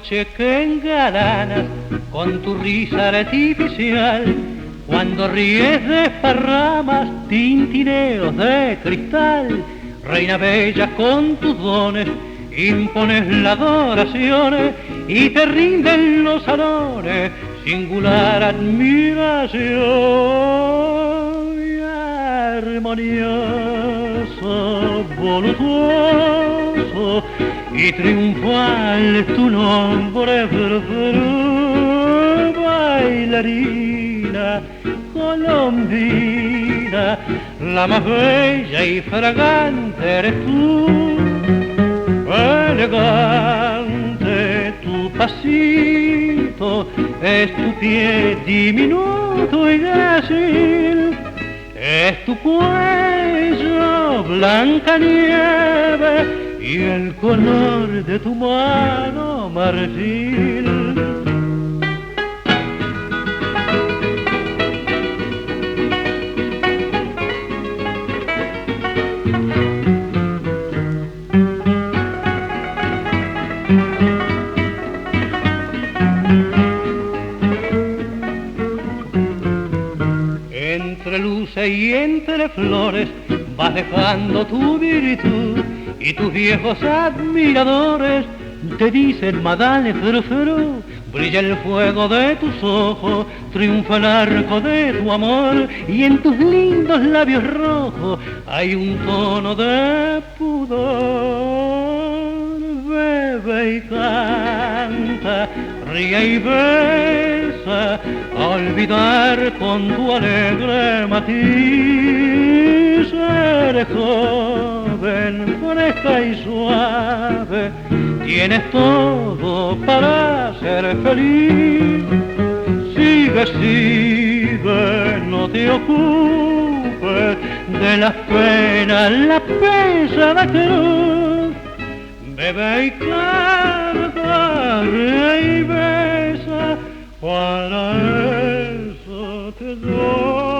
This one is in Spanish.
noche que engalanas con tu risa artificial, cuando ríes desparramas tintineos de cristal. Reina bella, con tus dones impones las adoraciones y te rinden los salones singular admiración. Y armonioso, voluptuoso y triunfal es tu nombre, bailarina colombina, la más bella y fragante eres tú. Elegante tu pasito, es tu pie diminuto y grácil, es tu cuello blanca nieve y el color de tu mano marfil. Entre luces y entre flores vas dejando tu virtud y tus viejos admiradores te dicen Madame Frou. Brilla el fuego de tus ojos, triunfa el arco de tu amor y en tus lindos labios rojos hay un tono de pudor. Bebe y canta, ríe y besa, a olvidar con tu alegre matiz. Eres joven, fresca y suave, tienes todo para ser feliz. Sigue, sigue, no te ocupes de las penas, la pesada cruz. Bebe y canta, ríe y besa, para eso te doy.